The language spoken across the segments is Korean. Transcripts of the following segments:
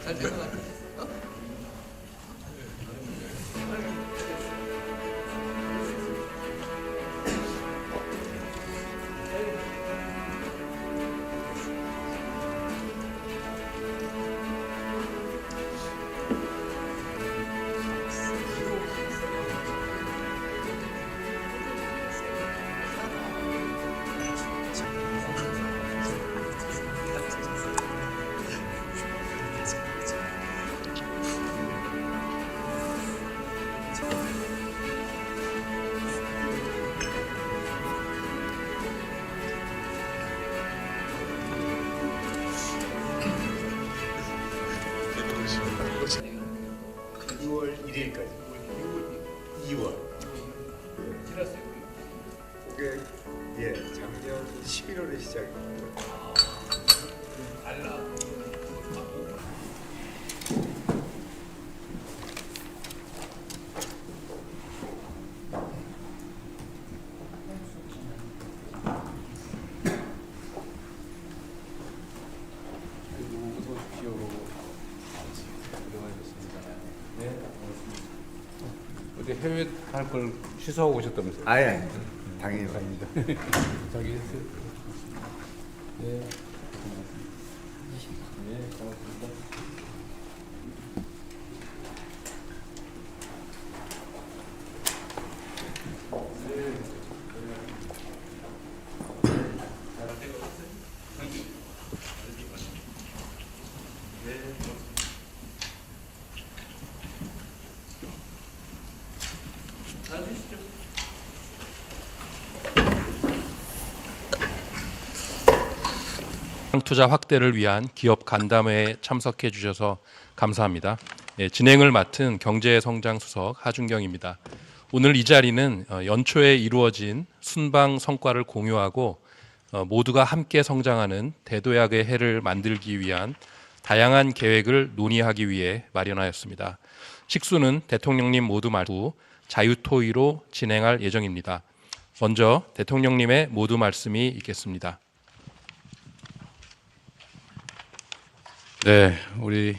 잘 될 것 같아. 그게 작년 11월에 시작입니다. 어디 해외 갈 걸 취소하고 오셨다면서요? 아예 당연히 갑니다. 자기 했어요? 네. 네, 고맙습니다. 투자 확대를 위한 기업 간담회에 참석해 주셔서 감사합니다. 진행을 맡은 경제성장수석 하준경입니다. 오늘 이 자리는 연초에 이루어진 순방 성과를 공유하고 모두가 함께 성장하는 대도약의 해를 만들기 위한 다양한 계획을 논의하기 위해 마련하였습니다. 식수는 대통령님 모두 말후 자유토의로 진행할 예정입니다. 먼저 대통령님의 모두 말씀이 있겠습니다. 네, 우리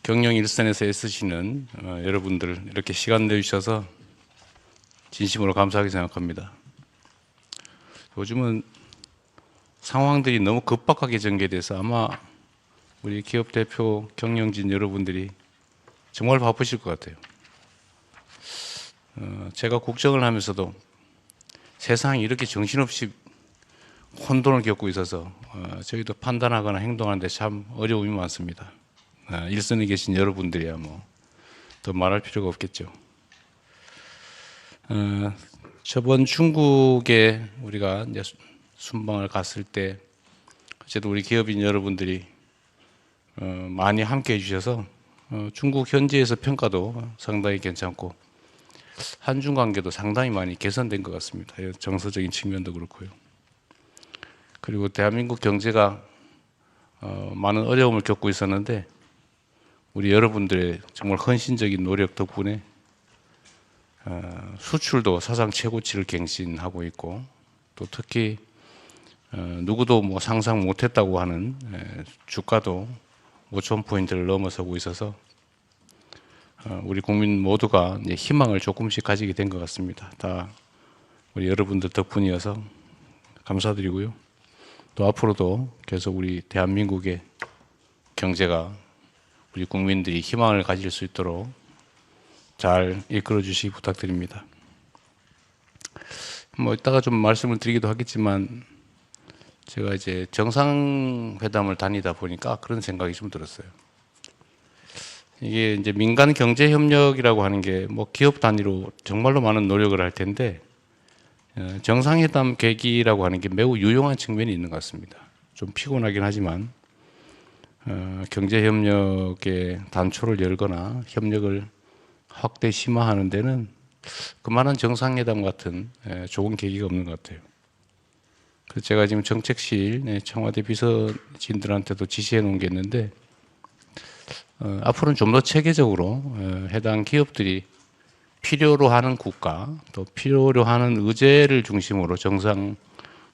경영 일선에서 애쓰시는 여러분들 이렇게 시간 내주셔서 진심으로 감사하게 생각합니다. 요즘은 상황들이 너무 급박하게 전개돼서 아마 우리 기업 대표 경영진 여러분들이 정말 바쁘실 것 같아요. 제가 국정을 하면서도 세상이 이렇게 정신없이 혼돈을 겪고 있어서 저희도 판단하거나 행동하는데 참 어려움이 많습니다. 일선에 계신 여러분들이야 뭐 더 말할 필요가 없겠죠. 저번 중국에 우리가 이제 순방을 갔을 때 어쨌든 우리 기업인 여러분들이 많이 함께 해주셔서 중국 현지에서 평가도 상당히 괜찮고 한중 관계도 상당히 많이 개선된 것 같습니다. 정서적인 측면도 그렇고요. 그리고 대한민국 경제가 많은 어려움을 겪고 있었는데 우리 여러분들의 정말 헌신적인 노력 덕분에 수출도 사상 최고치를 갱신하고 있고 또 특히 누구도 뭐 상상 못했다고 하는 주가도 5,000포인트를 넘어서고 있어서 우리 국민 모두가 이제 희망을 조금씩 가지게 된 것 같습니다. 다 우리 여러분들 덕분이어서 감사드리고요. 또 앞으로도 계속 우리 대한민국의 경제가 우리 국민들이 희망을 가질 수 있도록 잘 이끌어 주시기 부탁드립니다. 뭐 이따가 좀 말씀을 드리기도 하겠지만 제가 이제 정상회담을 다니다 보니까 그런 생각이 좀 들었어요. 이게 이제 민간 경제 협력이라고 하는 게 뭐 기업 단위로 정말로 많은 노력을 할 텐데 정상회담 계기라고 하는 게 매우 유용한 측면이 있는 것 같습니다. 좀 피곤하긴 하지만 경제 협력의 단초를 열거나 협력을 확대 심화하는 데는 그만한 정상회담 같은 좋은 계기가 없는 것 같아요. 그래서 제가 지금 정책실 청와대 비서진들한테도 지시해 놓은 게 있는데 앞으로는 좀 더 체계적으로 해당 기업들이 필요로 하는 국가 또 필요로 하는 의제를 중심으로 정상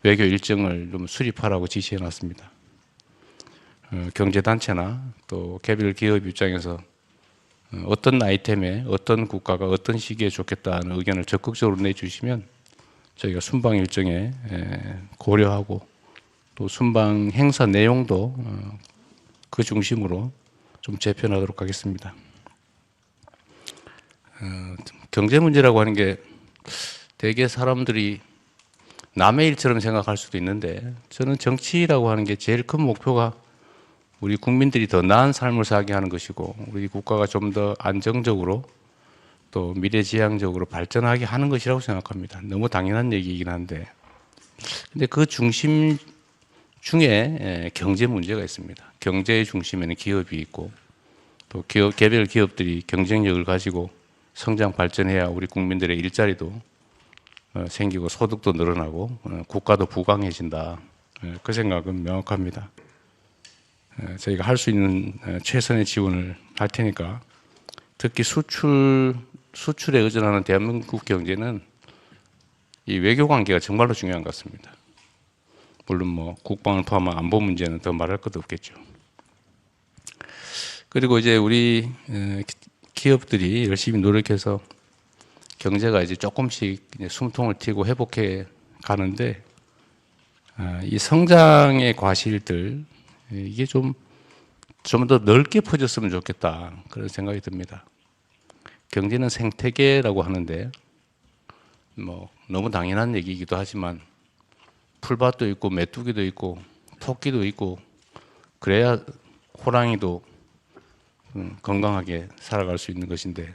외교 일정을 좀 수립하라고 지시해 놨습니다. 경제단체나 또 개별 기업 입장에서 어떤 아이템에 어떤 국가가 어떤 시기에 좋겠다는 의견을 적극적으로 내주시면 저희가 순방 일정에 고려하고 또 순방 행사 내용도 그 중심으로 좀 재편하도록 하겠습니다. 경제 문제라고 하는 게 대개 사람들이 남의 일처럼 생각할 수도 있는데 저는 정치라고 하는 게 제일 큰 목표가 우리 국민들이 더 나은 삶을 살게 하는 것이고 우리 국가가 좀 더 안정적으로 또 미래지향적으로 발전하게 하는 것이라고 생각합니다. 너무 당연한 얘기이긴 한데 근데 그 중심 중에 경제 문제가 있습니다. 경제의 중심에는 기업이 있고 또 개별 기업들이 경쟁력을 가지고 성장 발전해야 우리 국민들의 일자리도 생기고 소득도 늘어나고 국가도 부강해진다. 그 생각은 명확합니다. 저희가 할 수 있는 최선의 지원을 할 테니까 특히 수출에 의존하는 대한민국 경제는 이 외교 관계가 정말로 중요한 것 같습니다. 물론 뭐 국방을 포함한 안보 문제는 더 말할 것도 없겠죠. 그리고 이제 우리 기업들이 열심히 노력해서 경제가 이제 조금씩 이제 숨통을 틔고 회복해 가는데 이 성장의 과실들 이게 좀 더 넓게 퍼졌으면 좋겠다 그런 생각이 듭니다. 경제는 생태계라고 하는데 뭐 너무 당연한 얘기이기도 하지만 풀밭도 있고 메뚜기도 있고 토끼도 있고 그래야 호랑이도 건강하게 살아갈 수 있는 것인데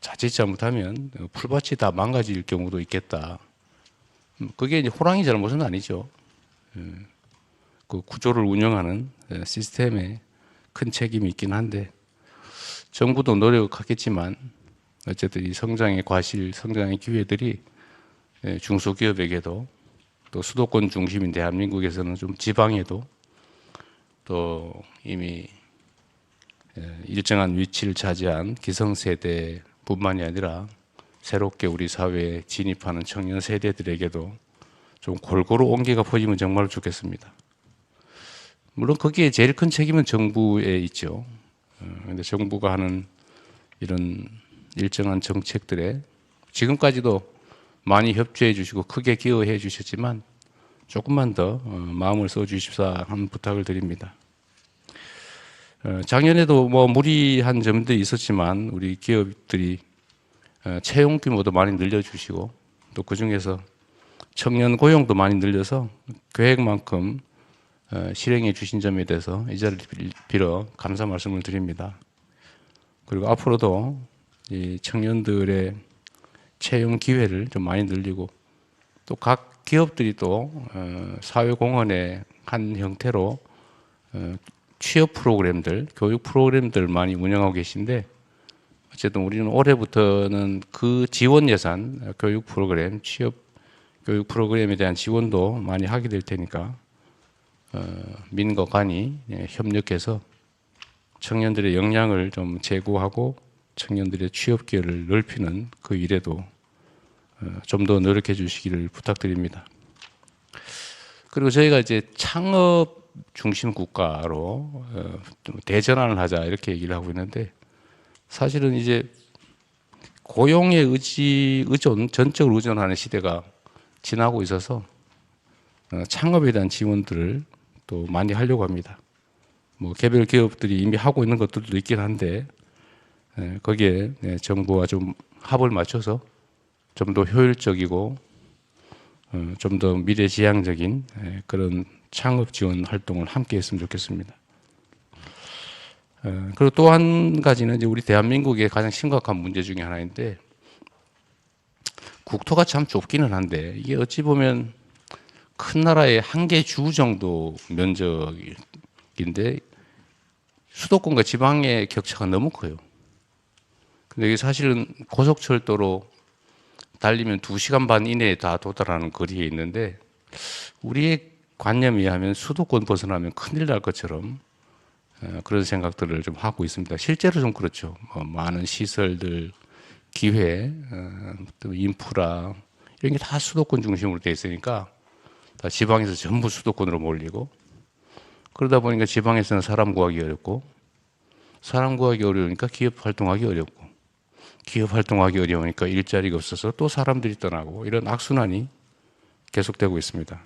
자칫 잘못하면 풀밭이 다 망가질 경우도 있겠다. 그게 이제 호랑이 잘못은 아니죠. 그 구조를 운영하는 시스템에 큰 책임이 있긴 한데 정부도 노력하겠지만 어쨌든 이 성장의 과실, 성장의 기회들이 중소기업에게도 또 수도권 중심인 대한민국에서는 좀 지방에도 또 이미 일정한 위치를 차지한 기성세대뿐만이 아니라 새롭게 우리 사회에 진입하는 청년 세대들에게도 좀 골고루 온기가 퍼지면 정말 좋겠습니다. 물론 거기에 제일 큰 책임은 정부에 있죠. 그런데 정부가 하는 이런 일정한 정책들에 지금까지도 많이 협조해 주시고 크게 기여해 주셨지만 조금만 더 마음을 써 주십사 하는 부탁을 드립니다. 작년에도 뭐 무리한 점들이 있었지만 우리 기업들이 채용 규모도 많이 늘려주시고 또 그중에서 청년 고용도 많이 늘려서 계획만큼 실행해 주신 점에 대해서 이 자리를 빌어 감사 말씀을 드립니다. 그리고 앞으로도 이 청년들의 채용 기회를 좀 많이 늘리고 또 각 기업들이 또 사회공헌의 한 형태로 취업 프로그램들, 교육 프로그램들 많이 운영하고 계신데 어쨌든 우리는 올해부터는 그 지원 예산, 교육 프로그램, 취업 교육 프로그램에 대한 지원도 많이 하게 될 테니까 민과 관이 협력해서 청년들의 역량을 좀 제고하고 청년들의 취업 기회를 넓히는 그 일에도 좀 더 노력해 주시기를 부탁드립니다. 그리고 저희가 이제 창업 중심 국가로 대전환을 하자 이렇게 얘기를 하고 있는데 사실은 이제 고용에 전적으로 의존하는 시대가 지나고 있어서 창업에 대한 지원들을 또 많이 하려고 합니다. 뭐 개별 기업들이 이미 하고 있는 것들도 있긴 한데 거기에 정부와 좀 합을 맞춰서 좀 더 효율적이고 좀 더 미래지향적인 그런 창업 지원 활동을 함께 했으면 좋겠습니다. 그리고 또 한 가지는 이제 우리 대한민국의 가장 심각한 문제 중에 하나인데 국토가 참 좁기는 한데 이게 어찌 보면 큰 나라의 한 개 주 정도 면적인데 수도권과 지방의 격차가 너무 커요. 근데 이게 사실은 고속철도로 달리면 2시간 반 이내에 다 도달하는 거리에 있는데 우리의 관념에 의하면 수도권 벗어나면 큰일 날 것처럼 그런 생각들을 좀 하고 있습니다. 실제로 좀 그렇죠. 많은 시설들, 기회, 또 인프라 이런 게 다 수도권 중심으로 돼 있으니까 다 지방에서 전부 수도권으로 몰리고 그러다 보니까 지방에서는 사람 구하기 어렵고 사람 구하기 어려우니까 기업 활동하기 어렵고 기업 활동하기 어려우니까 일자리가 없어서 또 사람들이 떠나고 이런 악순환이 계속되고 있습니다.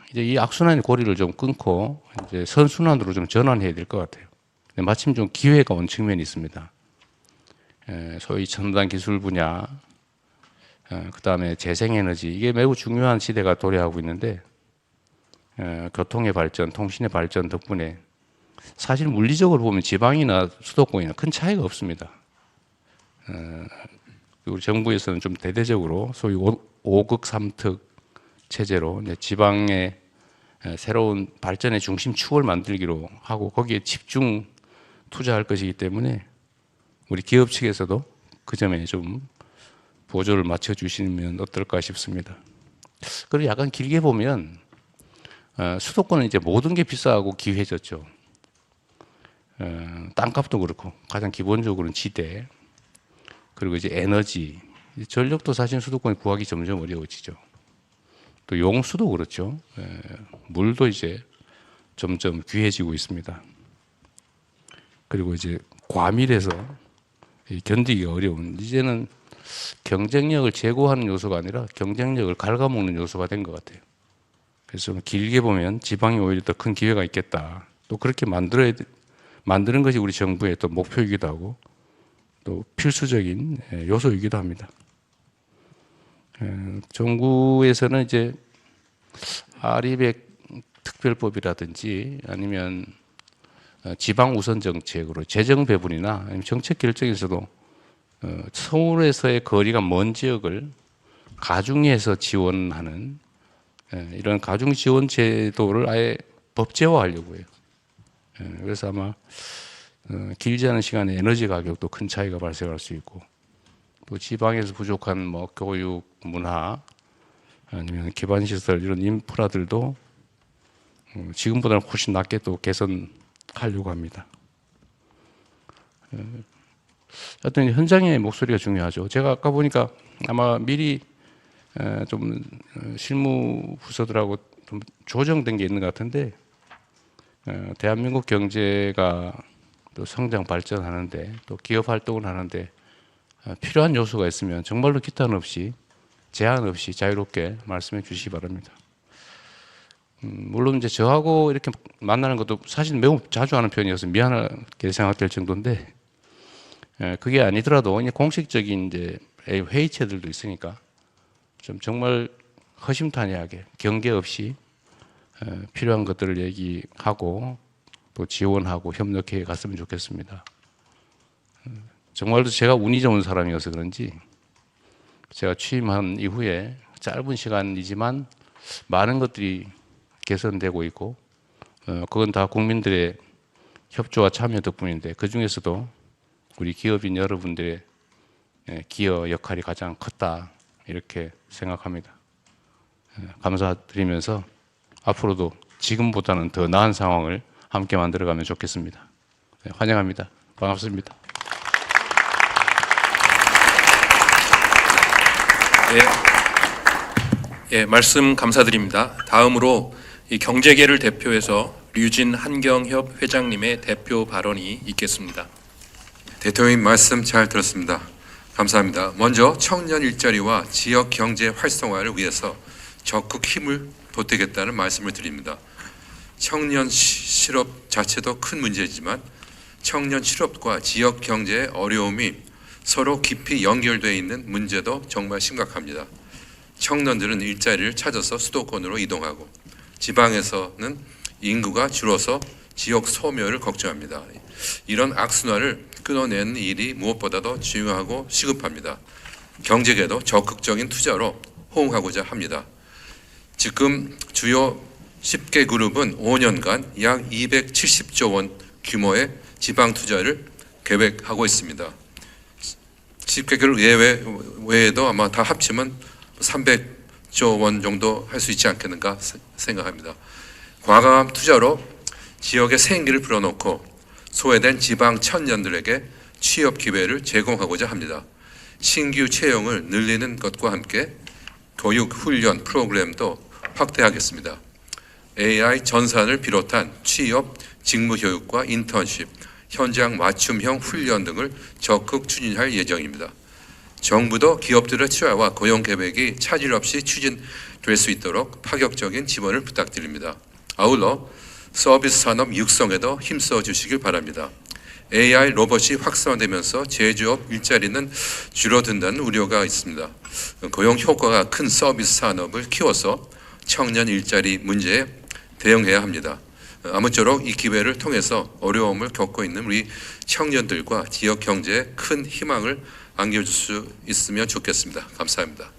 이제 이 악순환의 고리를 좀 끊고 이제 선순환으로 좀 전환해야 될 것 같아요. 근데 마침 좀 기회가 온 측면이 있습니다. 소위 첨단 기술 분야, 그 다음에 재생에너지 이게 매우 중요한 시대가 도래하고 있는데 교통의 발전, 통신의 발전 덕분에 사실 물리적으로 보면 지방이나 수도권이나 큰 차이가 없습니다. 우리 정부에서는 좀 대대적으로 소위 5극 3특 체제로 지방의 새로운 발전의 중심축을 만들기로 하고 거기에 집중 투자할 것이기 때문에 우리 기업 측에서도 그 점에 좀 보조를 맞춰주시면 어떨까 싶습니다. 그리고 약간 길게 보면 수도권은 이제 모든 게 비싸고 기회졌죠. 땅값도 그렇고 가장 기본적으로는 지대 그리고 이제 에너지 전력도 사실 수도권에 구하기 점점 어려워지죠. 또 용수도 그렇죠. 물도 이제 점점 귀해지고 있습니다. 그리고 이제 과밀해서 견디기가 어려운 이제는 경쟁력을 제고하는 요소가 아니라 경쟁력을 갉아먹는 요소가 된 것 같아요. 그래서 길게 보면 지방이 오히려 더 큰 기회가 있겠다. 또 그렇게 만드는 것이 우리 정부의 또 목표이기도 하고 또 필수적인 요소이기도 합니다. 정부에서는 이제 아리백 특별법이라든지 아니면 지방 우선 정책으로 재정 배분이나 아니면 정책 결정에서도 서울에서의 거리가 먼 지역을 가중해서 지원하는 이런 가중 지원 제도를 아예 법제화하려고 해요. 그래서 아마 길지 않은 시간에 에너지 가격도 큰 차이가 발생할 수 있고 또 지방에서 부족한 뭐 교육, 문화 아니면 기반 시설 이런 인프라들도 지금보다는 훨씬 낮게 또 개선하려고 합니다. 하여튼 현장의 목소리가 중요하죠. 제가 아까 보니까 아마 미리 좀 실무 부서들하고 좀 조정된 게 있는 것 같은데 대한민국 경제가 또 성장 발전하는데 또 기업 활동을 하는데 필요한 요소가 있으면 정말로 기탄 없이 제한 없이 자유롭게 말씀해 주시기 바랍니다. 물론 이제 저하고 이렇게 만나는 것도 사실 매우 자주 하는 편이어서 미안하게 생각될 정도인데 그게 아니더라도 공식적인 이제 회의체들도 있으니까 좀 정말 허심탄회하게 경계 없이 필요한 것들을 얘기하고 또 지원하고 협력해 갔으면 좋겠습니다. 정말로 제가 운이 좋은 사람이어서 그런지 제가 취임한 이후에 짧은 시간이지만 많은 것들이 개선되고 있고 그건 다 국민들의 협조와 참여 덕분인데 그 중에서도 우리 기업인 여러분들의 기여 역할이 가장 컸다 이렇게 생각합니다. 감사드리면서 앞으로도 지금보다는 더 나은 상황을 함께 만들어가면 좋겠습니다. 환영합니다. 반갑습니다. 말씀 감사드립니다. 다음으로 이 경제계를 대표해서 류진 한경협 회장님의 대표 발언이 있겠습니다. 대통령님 말씀 잘 들었습니다. 감사합니다. 먼저 청년 일자리와 지역 경제 활성화를 위해서 적극 힘을 보태겠다는 말씀을 드립니다. 청년 실업 자체도 큰 문제지만 청년 실업과 지역 경제의 어려움이 서로 깊이 연결되어 있는 문제도 정말 심각합니다. 청년들은 일자리를 찾아서 수도권으로 이동하고 지방에서는 인구가 줄어서 지역 소멸을 걱정합니다. 이런 악순환을 끊어내는 일이 무엇보다도 중요하고 시급합니다. 경제계도 적극적인 투자로 호응하고자 합니다. 지금 주요 10개 그룹은 5년간 약 270조 원 규모의 지방 투자를 계획하고 있습니다. 10개 그룹 외에도 아마 다 합치면 300조 원 정도 할 수 있지 않겠는가 생각합니다. 과감한 투자로 지역의 생기를 불어넣고 소외된 지방 청년들에게 취업 기회를 제공하고자 합니다. 신규 채용을 늘리는 것과 함께 교육 훈련 프로그램도 확대하겠습니다. AI 전산을 비롯한 취업 직무 교육과 인턴십, 현장 맞춤형 훈련 등을 적극 추진할 예정입니다. 정부도 기업들의 투자와 고용 계획이 차질 없이 추진될 수 있도록 파격적인 지원을 부탁드립니다. 아울러 서비스 산업 육성에도 힘써 주시길 바랍니다. AI 로봇이 확산되면서 제조업 일자리는 줄어든다는 우려가 있습니다. 고용 효과가 큰 서비스 산업을 키워서 청년 일자리 문제에 대응해야 합니다. 아무쪼록 이 기회를 통해서 어려움을 겪고 있는 우리 청년들과 지역 경제에 큰 희망을 안겨줄 수 있으면 좋겠습니다. 감사합니다.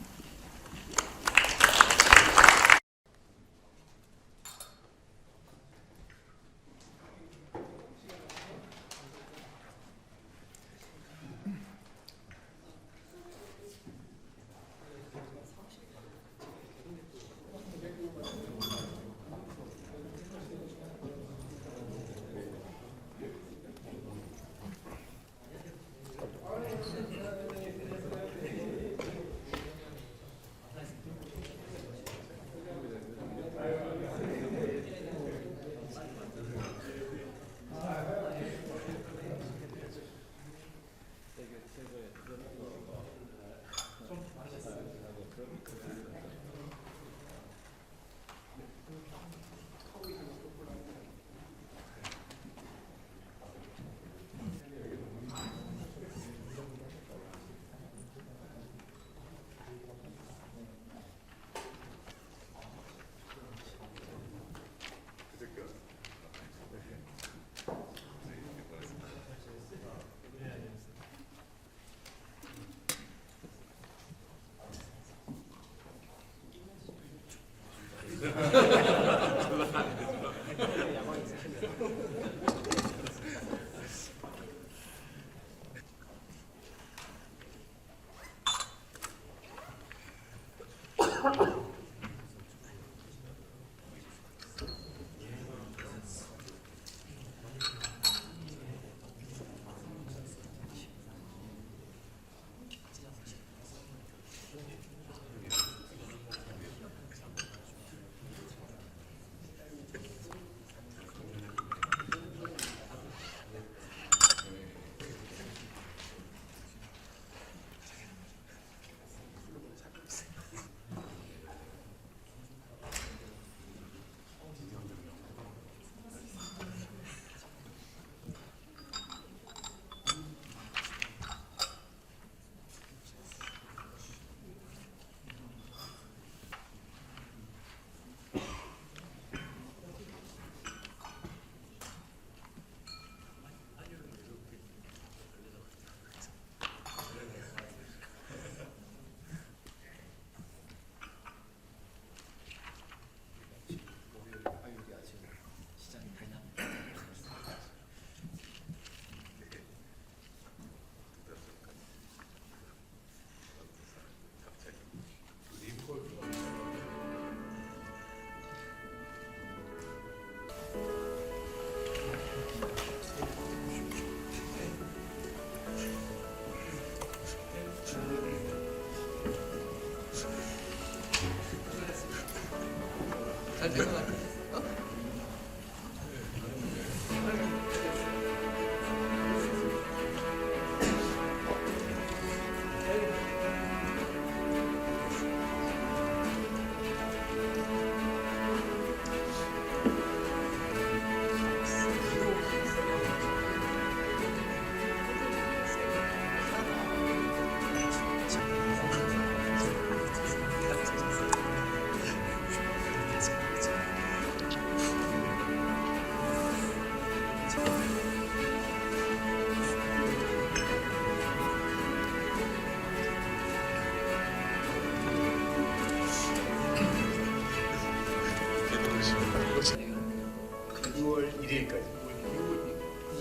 (6월 1일까지)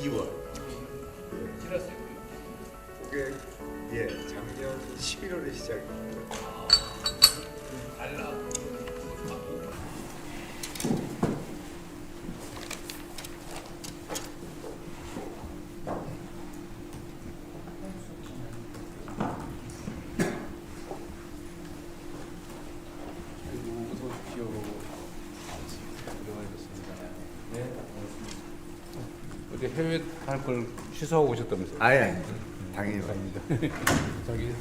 2월. 그게 작년 11월에 시작입니다. 어디 해외 할 걸 취소하고 오셨다면서요? 아니, 당연히 갑니다. 자기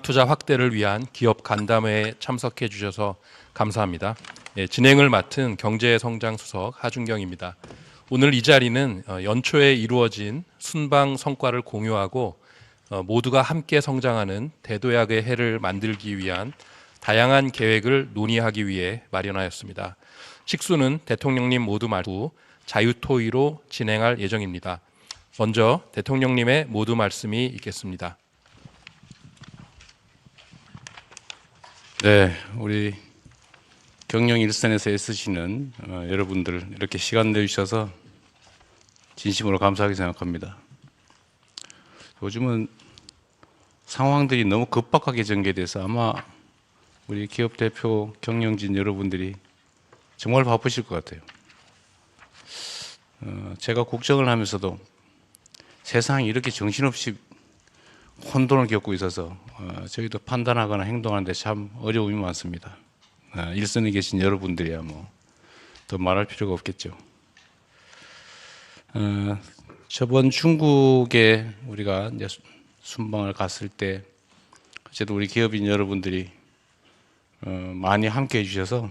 투자 확대를 위한 기업 간담회에 참석해 주셔서 감사합니다. 진행을 맡은 경제성장수석 하준경입니다. 오늘 이 자리는 연초에 이루어진 순방 성과를 공유하고 모두가 함께 성장하는 대도약의 해를 만들기 위한 다양한 계획을 논의하기 위해 마련하였습니다. 식수는 대통령님 모두 말후 자유토의로 진행할 예정입니다. 먼저 대통령님의 모두 말씀이 있겠습니다. 네, 우리 경영 일선에서 애쓰시는 여러분들 이렇게 시간 내주셔서 진심으로 감사하게 생각합니다. 요즘은 상황들이 너무 급박하게 전개돼서 아마 우리 기업 대표 경영진 여러분들이 정말 바쁘실 것 같아요. 제가 국정을 하면서도 세상이 이렇게 정신없이 혼돈을 겪고 있어서 저희도 판단하거나 행동하는데 참 어려움이 많습니다. 일선에 계신 여러분들이야 뭐 더 말할 필요가 없겠죠. 저번 중국에 우리가 이제 순방을 갔을 때 어쨌든 우리 기업인 여러분들이 많이 함께해 주셔서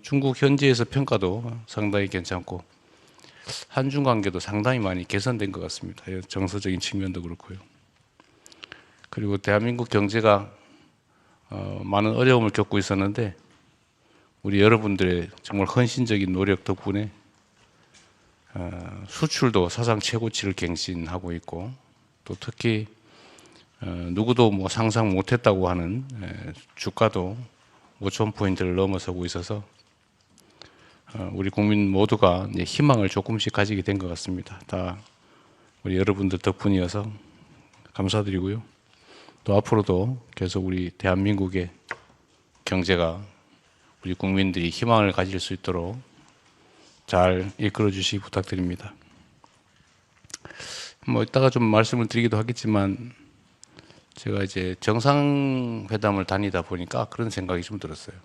중국 현지에서 평가도 상당히 괜찮고 한중 관계도 상당히 많이 개선된 것 같습니다. 정서적인 측면도 그렇고요. 그리고 대한민국 경제가 많은 어려움을 겪고 있었는데 우리 여러분들의 정말 헌신적인 노력 덕분에 수출도 사상 최고치를 갱신하고 있고 또 특히 누구도 뭐 상상 못했다고 하는 주가도 5,000포인트를 넘어서고 있어서 우리 국민 모두가 이제 희망을 조금씩 가지게 된 것 같습니다. 다 우리 여러분들 덕분이어서 감사드리고요. 또 앞으로도 계속 우리 대한민국의 경제가 우리 국민들이 희망을 가질 수 있도록 잘 이끌어 주시기 부탁드립니다. 뭐 이따가 좀 말씀을 드리기도 하겠지만 제가 이제 정상회담을 다니다 보니까 그런 생각이 좀 들었어요.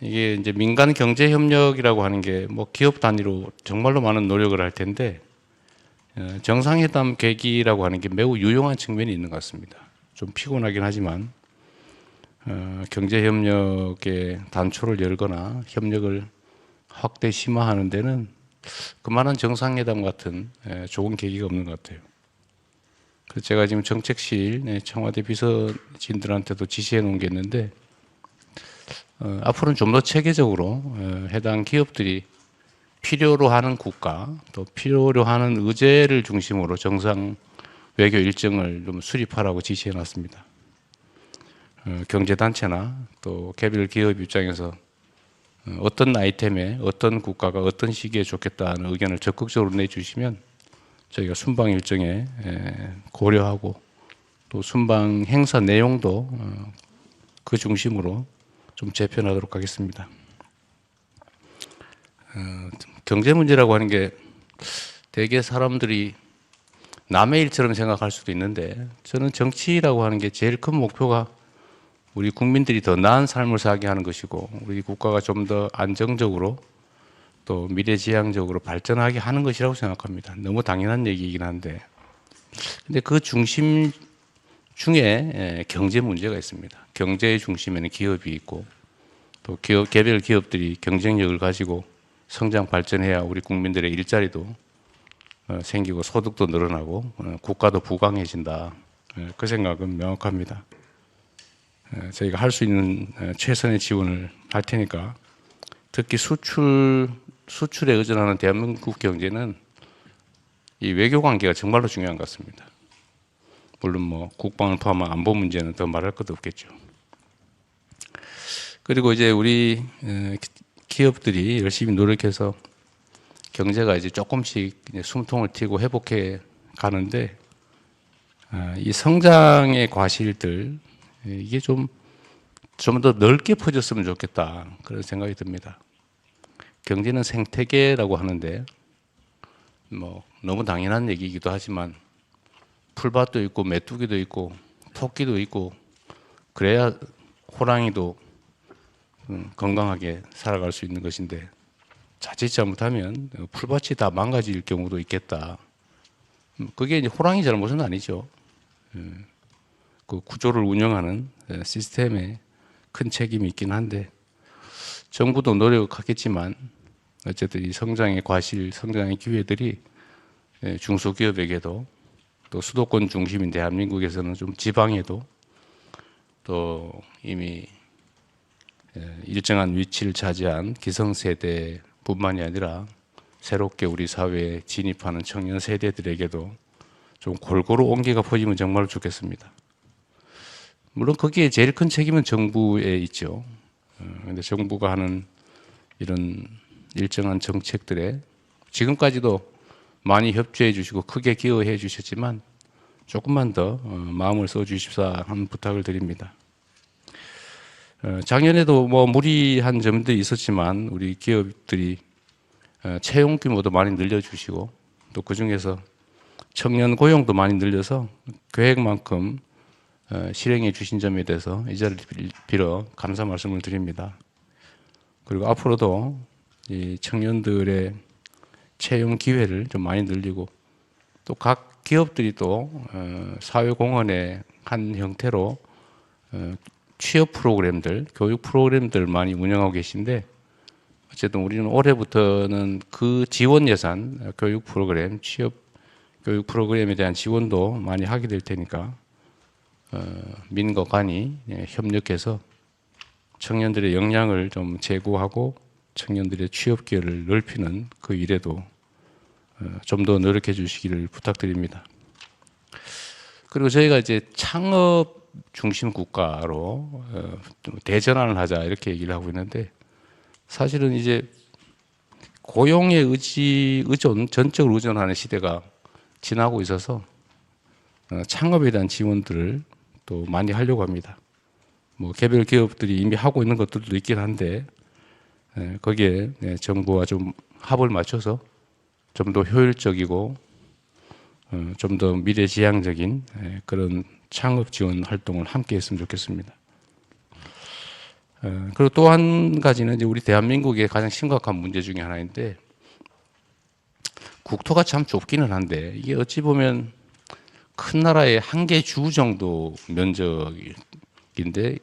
이게 이제 민간 경제 협력이라고 하는 게 뭐 기업 단위로 정말로 많은 노력을 할 텐데 정상회담 계기라고 하는 게 매우 유용한 측면이 있는 것 같습니다. 좀 피곤하긴 하지만 경제 협력의 단초를 열거나 협력을 확대 심화하는 데는 그만한 정상회담 같은 좋은 계기가 없는 것 같아요. 그래서 제가 지금 정책실 청와대 비서진들한테도 지시해 놓은 게 있는데 앞으로는 좀 더 체계적으로 해당 기업들이 필요로 하는 국가 또 필요로 하는 의제를 중심으로 정상 외교 일정을 좀 수립하라고 지시해 놨습니다. 경제단체나 또 개별 기업 입장에서 어떤 아이템에 어떤 국가가 어떤 시기에 좋겠다는 의견을 적극적으로 내주시면 저희가 순방 일정에 고려하고 또 순방 행사 내용도 그 중심으로 좀 재편하도록 하겠습니다. 경제 문제라고 하는 게 대개 사람들이 남의 일처럼 생각할 수도 있는데 저는 정치라고 하는 게 제일 큰 목표가 우리 국민들이 더 나은 삶을 살게 하는 것이고 우리 국가가 좀 더 안정적으로 또 미래지향적으로 발전하게 하는 것이라고 생각합니다. 너무 당연한 얘기이긴 한데 근데 그 중심 중에 경제 문제가 있습니다. 경제의 중심에는 기업이 있고 또 개별 기업들이 경쟁력을 가지고 성장 발전해야 우리 국민들의 일자리도 생기고 소득도 늘어나고 국가도 부강해진다. 그 생각은 명확합니다. 저희가 할 수 있는 최선의 지원을 할 테니까 특히 수출에 의존하는 대한민국 경제는 이 외교 관계가 정말로 중요한 것 같습니다. 물론 뭐 국방을 포함한 안보 문제는 더 말할 것도 없겠죠. 그리고 이제 우리 기업들이 열심히 노력해서 경제가 이제 조금씩 이제 숨통을 틔고 회복해 가는데 이 성장의 과실들 이게 좀 더 넓게 퍼졌으면 좋겠다 그런 생각이 듭니다. 경제는 생태계라고 하는데 뭐 너무 당연한 얘기이기도 하지만 풀밭도 있고 메뚜기도 있고 토끼도 있고 그래야 호랑이도 건강하게 살아갈 수 있는 것인데 자칫 잘못하면 풀밭이 다 망가질 경우도 있겠다. 그게 이제 호랑이 잘못은 아니죠. 그 구조를 운영하는 시스템에 큰 책임이 있긴 한데 정부도 노력하겠지만 어쨌든 이 성장의 과실, 성장의 기회들이 중소기업에게도 또 수도권 중심인 대한민국에서는 좀 지방에도 또 이미 일정한 위치를 차지한 기성세대뿐만이 아니라 새롭게 우리 사회에 진입하는 청년 세대들에게도 좀 골고루 온기가 퍼지면 정말 좋겠습니다. 물론 거기에 제일 큰 책임은 정부에 있죠. 그런데 정부가 하는 이런 일정한 정책들에 지금까지도 많이 협조해 주시고 크게 기여해 주셨지만 조금만 더 마음을 써 주십사 하는 부탁을 드립니다. 작년에도 뭐 무리한 점들이 있었지만 우리 기업들이 채용 규모도 많이 늘려주시고 또 그중에서 청년 고용도 많이 늘려서 계획만큼 실행해 주신 점에 대해서 이 자리를 빌어 감사 말씀을 드립니다. 그리고 앞으로도 이 청년들의 채용 기회를 좀 많이 늘리고 또 각 기업들이 또 사회공헌의 한 형태로 취업 프로그램들, 교육 프로그램들 많이 운영하고 계신데 어쨌든 우리는 올해부터는 그 지원 예산, 교육 프로그램, 취업 교육 프로그램에 대한 지원도 많이 하게 될 테니까 민과 관이 협력해서 청년들의 역량을 좀 제고하고 청년들의 취업 기회를 넓히는 그 일에도 좀 더 노력해 주시기를 부탁드립니다. 그리고 저희가 이제 창업 중심 국가로 대전환을 하자 이렇게 얘기를 하고 있는데 사실은 이제 고용의 의존, 전적으로 의존하는 시대가 지나고 있어서 창업에 대한 지원들을 또 많이 하려고 합니다. 뭐 개별 기업들이 이미 하고 있는 것들도 있긴 한데 거기에 정부와 좀 합을 맞춰서 좀 더 효율적이고 좀 더 미래지향적인 그런 창업 지원 활동을 함께 했으면 좋겠습니다. 그리고 또 한 가지는 이제 우리 대한민국의 가장 심각한 문제 중에 하나인데 국토가 참 좁기는 한데 이게 어찌 보면 큰 나라의 한 개 주 정도 면적인데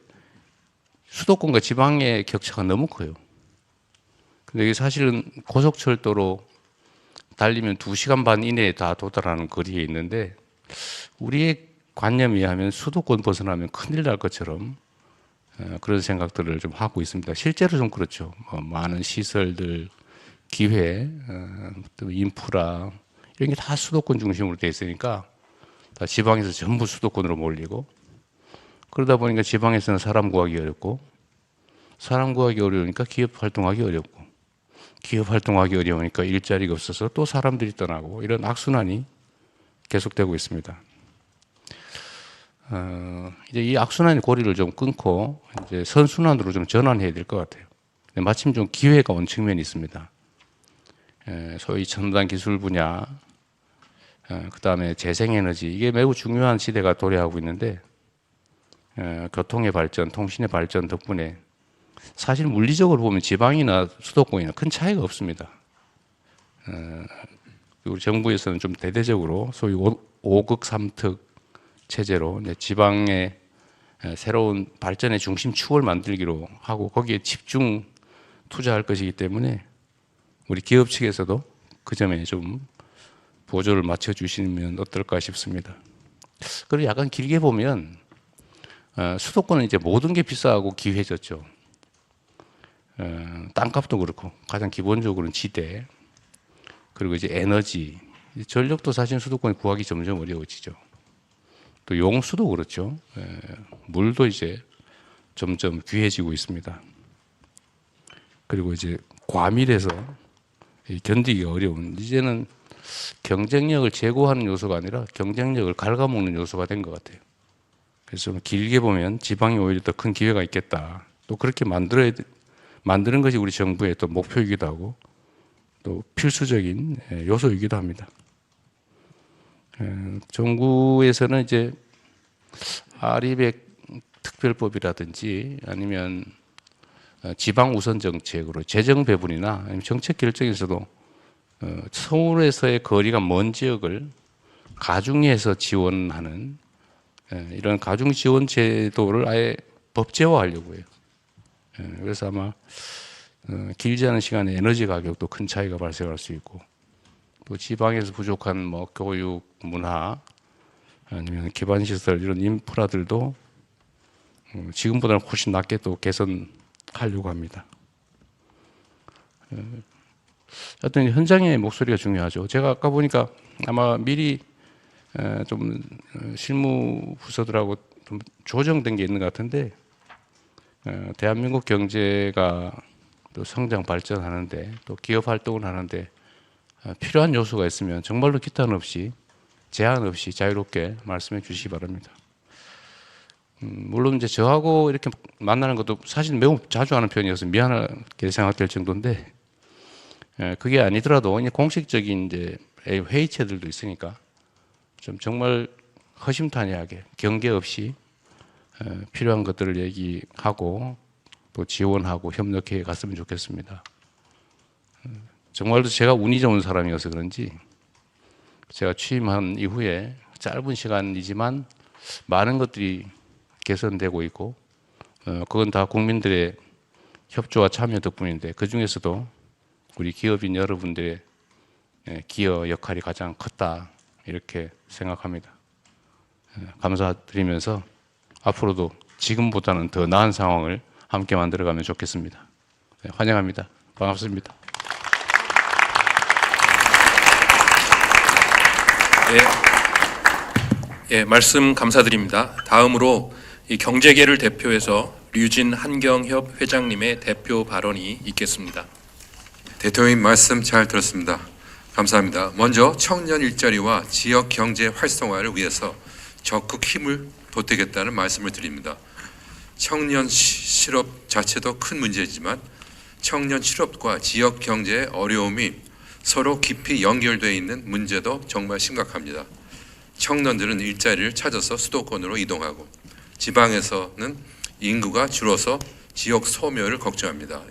수도권과 지방의 격차가 너무 커요. 근데 이게 사실은 고속철도로 달리면 2시간 반 이내에 다 도달하는 거리에 있는데 우리의 관념에 의하면 수도권 벗어나면 큰일 날 것처럼 그런 생각들을 좀 하고 있습니다. 실제로 좀 그렇죠. 많은 시설들, 기회, 또 인프라 이런 게 다 수도권 중심으로 돼 있으니까 다 지방에서 전부 수도권으로 몰리고 그러다 보니까 지방에서는 사람 구하기 어렵고, 사람 구하기 어려우니까 기업 활동하기 어렵고, 기업 활동하기 어려우니까 일자리가 없어서 또 사람들이 떠나고, 이런 악순환이 계속되고 있습니다. 이제 이 악순환의 고리를 좀 끊고 이제 선순환으로 좀 전환해야 될 것 같아요. 마침 좀 기회가 온 측면이 있습니다. 소위 첨단 기술 분야, 그 다음에 재생에너지, 이게 매우 중요한 시대가 도래하고 있는데, 교통의 발전, 통신의 발전 덕분에 사실 물리적으로 보면 지방이나 수도권이나 큰 차이가 없습니다. 우리 정부에서는 좀 대대적으로 소위 5극 3특 체제로 지방의 새로운 발전의 중심축을 만들기로 하고 거기에 집중 투자할 것이기 때문에 우리 기업 측에서도 그 점에 좀 보조를 맞춰주시면 어떨까 싶습니다. 그리고 약간 길게 보면 수도권은 이제 모든 게 비싸고 기회졌죠. 땅값도 그렇고 가장 기본적으로는 지대, 그리고 이제 에너지, 전력도 사실 수도권에 구하기 점점 어려워지죠. 또 용수도 그렇죠. 물도 이제 점점 귀해지고 있습니다. 그리고 이제 과밀해서 견디기가 어려운, 이제는 경쟁력을 제고하는 요소가 아니라 경쟁력을 갉아먹는 요소가 된 것 같아요. 그래서 좀 길게 보면 지방이 오히려 더 큰 기회가 있겠다. 또 그렇게 만드는 것이 우리 정부의 또 목표이기도 하고 또 필수적인 요소이기도 합니다. 정부에서는 이제 아리백 특별법이라든지 아니면 지방 우선 정책으로 재정 배분이나 아니면 정책 결정에서도 서울에서의 거리가 먼 지역을 가중해서 지원하는 이런 가중 지원 제도를 아예 법제화하려고 해요. 그래서 아마 길지 않은 시간에 에너지 가격도 큰 차이가 발생할 수 있고, 또 지방에서 부족한 뭐 교육, 문화, 아니면 기반 시설 이런 인프라들도 지금보다는 훨씬 낮게 또 개선하려고 합니다. 하여튼 현장의 목소리가 중요하죠. 제가 아까 보니까 아마 미리 좀 실무 부서들하고 좀 조정된 게 있는 것 같은데, 대한민국 경제가 또 성장 발전하는데 또 기업 활동을 하는데 필요한 요소가 있으면 정말로 기탄 없이 제한 없이 자유롭게 말씀해 주시기 바랍니다. 물론 이제 저하고 이렇게 만나는 것도 사실 매우 자주 하는 편이어서 미안하게 생각될 정도인데, 그게 아니더라도 이제 공식적인 이제 회의체들도 있으니까 좀 정말 허심탄회하게 경계 없이 필요한 것들을 얘기하고 또 지원하고 협력해 갔으면 좋겠습니다. 정말로 제가 운이 좋은 사람이어서 그런지 제가 취임한 이후에 짧은 시간이지만 많은 것들이 개선되고 있고, 그건 다 국민들의 협조와 참여 덕분인데, 그 중에서도 우리 기업인 여러분들의 기여 역할이 가장 컸다 이렇게 생각합니다. 감사드리면서 앞으로도 지금보다는 더 나은 상황을 함께 만들어가면 좋겠습니다. 환영합니다. 반갑습니다. 말씀 감사드립니다. 다음으로 이 경제계를 대표해서 류진 한경협 회장님의 대표 발언이 있겠습니다. 대통령님 말씀 잘 들었습니다. 감사합니다. 먼저 청년 일자리와 지역 경제 활성화를 위해서 적극 힘을 보태겠다는 말씀을 드립니다. 청년 실업 자체도 큰 문제지만 청년 실업과 지역 경제의 어려움이 서로 깊이 연결되어 있는 문제도 정말 심각합니다. 청년들은 일자리를 찾아서 수도권으로 이동하고 지방에서는 인구가 줄어서 지역 소멸을 걱정합니다.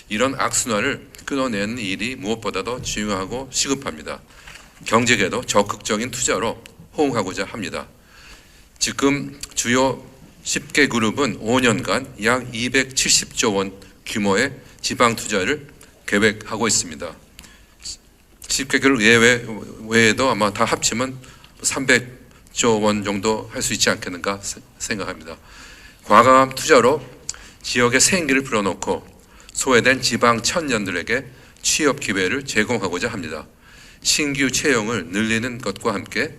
이런 악순환을 끊어내는 일이 무엇보다도 중요하고 시급합니다. 경제계도 적극적인 투자로 호응하고자 합니다. 지금 주요 10개 그룹은 5년간 약 270조 원 규모의 지방 투자를 계획하고 있습니다. 10개 그룹 외에도 아마 다 합치면 300조 원 정도 할 수 있지 않겠는가 생각합니다. 과감한 투자로 지역의 생기를 불어넣고 소외된 지방 청년들에게 취업 기회를 제공하고자 합니다. 신규 채용을 늘리는 것과 함께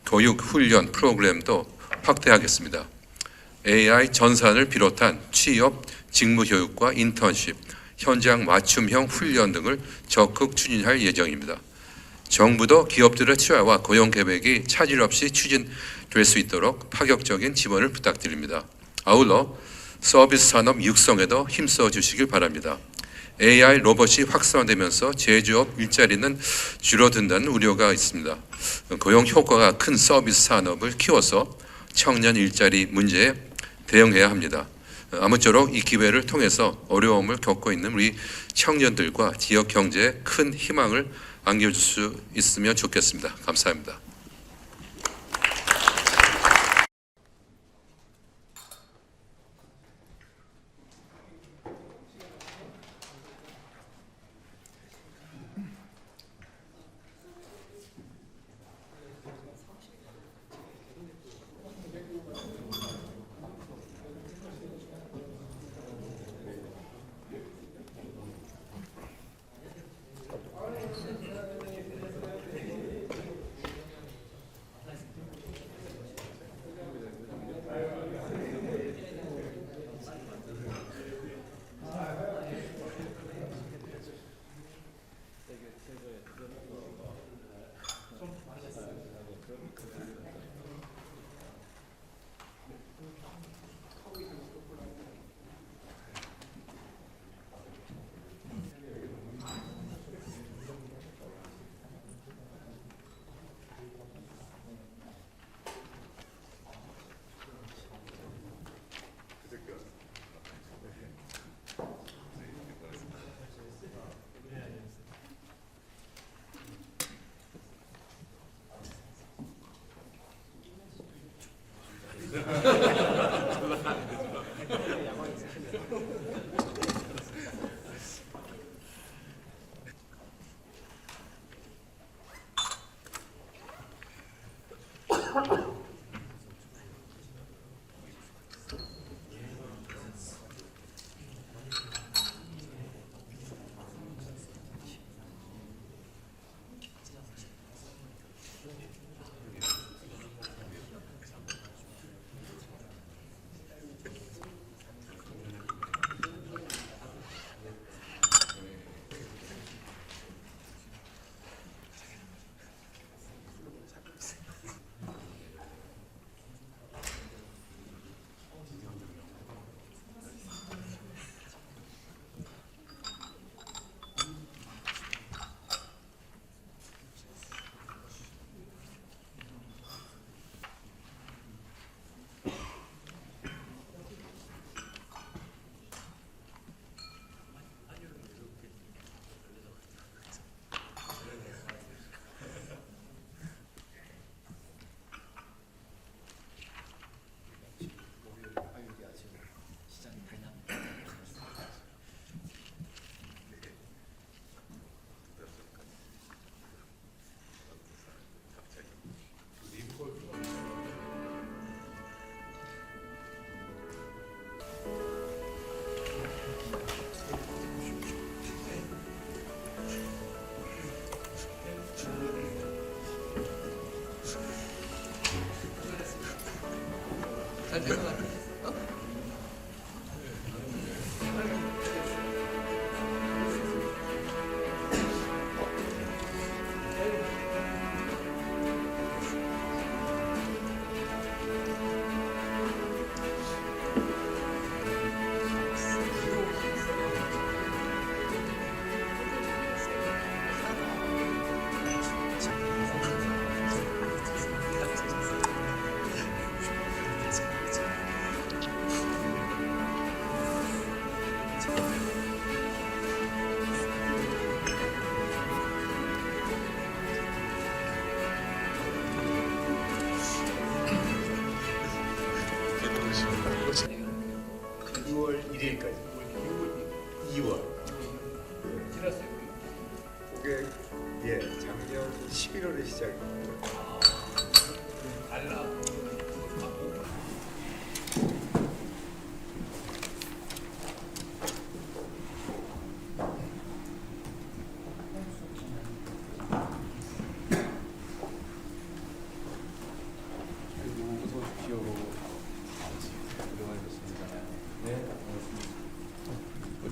교육 훈련 프로그램도 확대하겠습니다. AI 전산을 비롯한 취업, 직무 교육과 인턴십, 현장 맞춤형 훈련 등을 적극 추진할 예정입니다. 정부도 기업들의 투자와 고용 계획이 차질 없이 추진될 수 있도록 파격적인 지원을 부탁드립니다. 아울러 서비스 산업 육성에도 힘써 주시길 바랍니다. AI 로봇이 확산되면서 제조업 일자리는 줄어든다는 우려가 있습니다. 고용 효과가 큰 서비스 산업을 키워서 청년 일자리 문제에 대응해야 합니다. 아무쪼록 이 기회를 통해서 어려움을 겪고 있는 우리 청년들과 지역 경제에 큰 희망을 안겨줄 수 있으면 좋겠습니다. 감사합니다.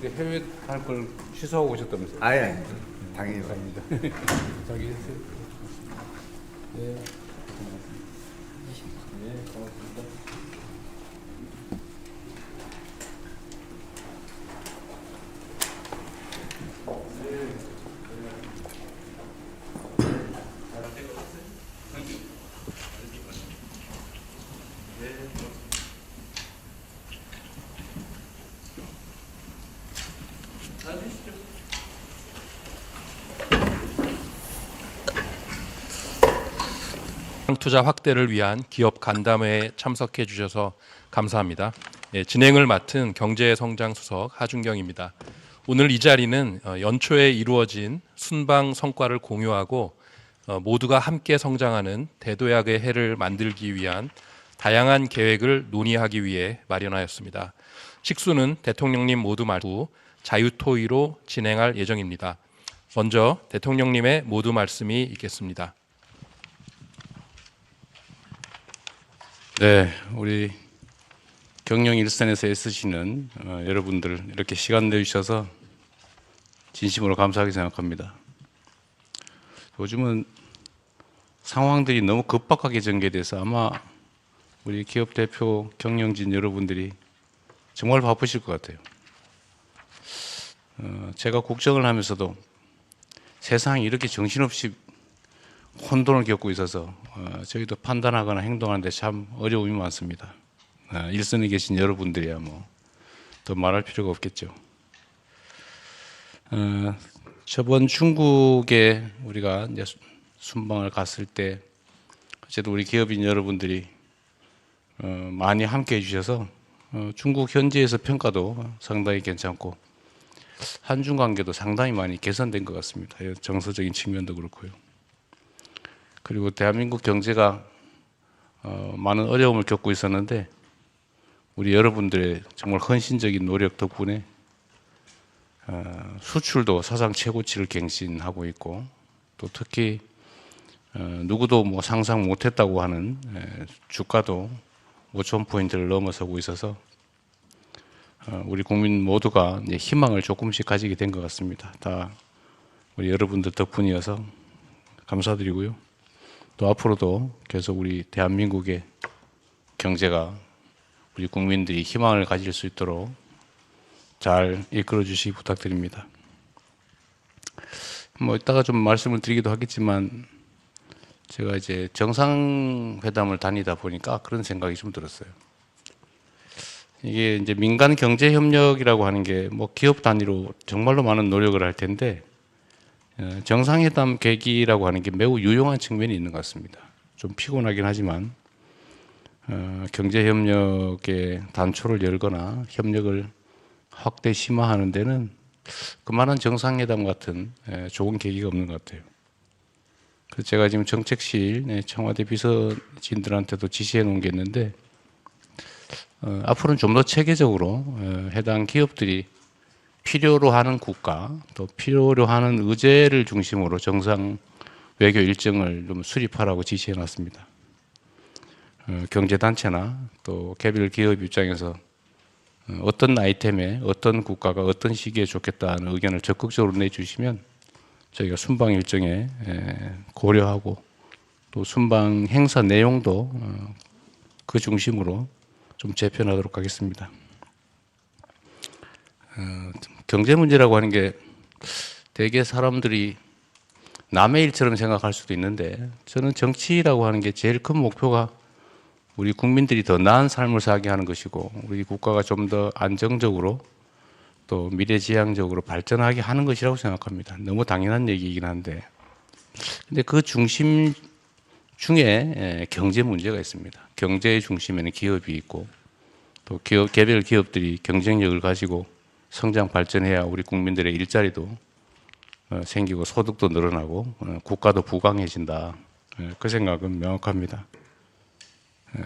어디 해외 갈 걸 취소하고 오셨다면서요? 아예 당연히 갑니다. 자기 했어요? 네. 네, 고맙습니다. 투자 확대를 위한 기업 간담회에 참석해 주셔서 감사합니다. 진행을 맡은 경제성장수석 하준경입니다. 오늘 이 자리는 연초에 이루어진 순방 성과를 공유하고 모두가 함께 성장하는 대도약의 해를 만들기 위한 다양한 계획을 논의하기 위해 마련하였습니다. 식수는 대통령님 모두 말후 자유토의로 진행할 예정입니다. 먼저 대통령님의 모두 말씀이 있겠습니다. 네, 우리 경영 일선에서 애쓰시는 여러분들 이렇게 시간 내주셔서 진심으로 감사하게 생각합니다. 요즘은 상황들이 너무 급박하게 전개돼서 아마 우리 기업 대표 경영진 여러분들이 정말 바쁘실 것 같아요. 제가 국정을 하면서도 세상이 이렇게 정신없이 혼돈을 겪고 있어서 저희도 판단하거나 행동하는데 참 어려움이 많습니다. 일선에 계신 여러분들이야 뭐 더 말할 필요가 없겠죠. 저번 중국에 우리가 이제 순방을 갔을 때 어쨌든 우리 기업인 여러분들이 많이 함께 해주셔서 중국 현지에서 평가도 상당히 괜찮고 한중 관계도 상당히 많이 개선된 것 같습니다. 정서적인 측면도 그렇고요. 그리고 대한민국 경제가 많은 어려움을 겪고 있었는데 우리 여러분들의 정말 헌신적인 노력 덕분에 수출도 사상 최고치를 갱신하고 있고 또 특히 누구도 뭐 상상 못했다고 하는 주가도 5,000포인트를 넘어서고 있어서 우리 국민 모두가 이제 희망을 조금씩 가지게 된 것 같습니다. 다 우리 여러분들 덕분이어서 감사드리고요. 또 앞으로도 계속 우리 대한민국의 경제가 우리 국민들이 희망을 가질 수 있도록 잘 이끌어 주시기 부탁드립니다. 뭐 이따가 좀 말씀을 드리기도 하겠지만 제가 이제 정상회담을 다니다 보니까 그런 생각이 좀 들었어요. 이게 이제 민간 경제 협력이라고 하는 게 뭐 기업 단위로 정말로 많은 노력을 할 텐데 정상회담 계기라고 하는 게 매우 유용한 측면이 있는 것 같습니다. 좀 피곤하긴 하지만 경제협력의 단초를 열거나 협력을 확대 심화하는 데는 그만한 정상회담 같은 좋은 계기가 없는 것 같아요. 그래서 제가 지금 정책실 청와대 비서진들한테도 지시해 놓은 게 있는데 앞으로는 좀 더 체계적으로 해당 기업들이 필요로 하는 국가 또 필요로 하는 의제를 중심으로 정상 외교 일정을 좀 수립하라고 지시해 놨습니다. 경제단체나 또 개별 기업 입장에서 어떤 아이템에 어떤 국가가 어떤 시기에 좋겠다는 의견을 적극적으로 내주시면 저희가 순방 일정에 고려하고 또 순방 행사 내용도 그 중심으로 좀 재편하도록 하겠습니다. 경제 문제라고 하는 게 대개 사람들이 남의 일처럼 생각할 수도 있는데 저는 정치라고 하는 게 제일 큰 목표가 우리 국민들이 더 나은 삶을 살게 하는 것이고 우리 국가가 좀 더 안정적으로 또 미래지향적으로 발전하게 하는 것이라고 생각합니다. 너무 당연한 얘기이긴 한데 근데 그 중심 중에 경제 문제가 있습니다. 경제의 중심에는 기업이 있고 또 개별 기업들이 경쟁력을 가지고 성장 발전해야 우리 국민들의 일자리도 생기고 소득도 늘어나고 국가도 부강해진다. 그 생각은 명확합니다.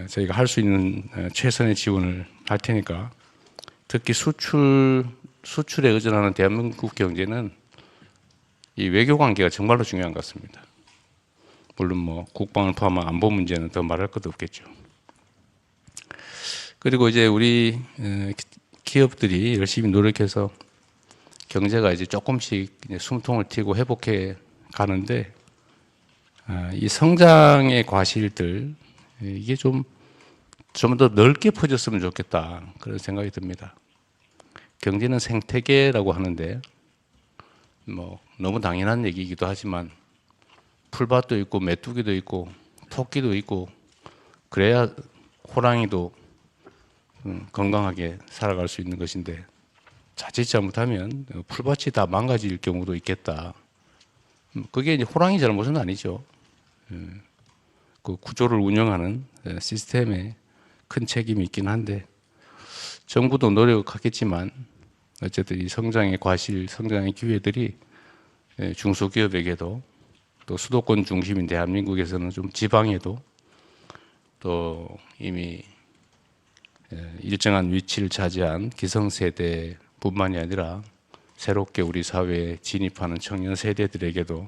저희가 할 수 있는 최선의 지원을 할 테니까 특히 수출에 의존하는 대한민국 경제는 이 외교 관계가 정말로 중요한 것 같습니다. 물론 뭐 국방을 포함한 안보 문제는 더 말할 것도 없겠죠. 그리고 이제 우리 기업들이 열심히 노력해서 경제가 이제 조금씩 이제 숨통을 틔고 회복해 가는데 이 성장의 과실들 이게 좀 더 넓게 퍼졌으면 좋겠다 그런 생각이 듭니다. 경제는 생태계라고 하는데 뭐 너무 당연한 얘기이기도 하지만 풀밭도 있고 메뚜기도 있고 토끼도 있고 그래야 호랑이도 건강하게 살아갈 수 있는 것인데 자칫 잘못하면 풀밭이 다 망가질 경우도 있겠다. 그게 이제 호랑이 잘못은 아니죠. 그 구조를 운영하는 시스템에 큰 책임이 있긴 한데 정부도 노력하겠지만 어쨌든 이 성장의 과실, 성장의 기회들이 중소기업에게도 또 수도권 중심인 대한민국에서는 좀 지방에도 또 이미 일정한 위치를 차지한 기성세대뿐만이 아니라 새롭게 우리 사회에 진입하는 청년 세대들에게도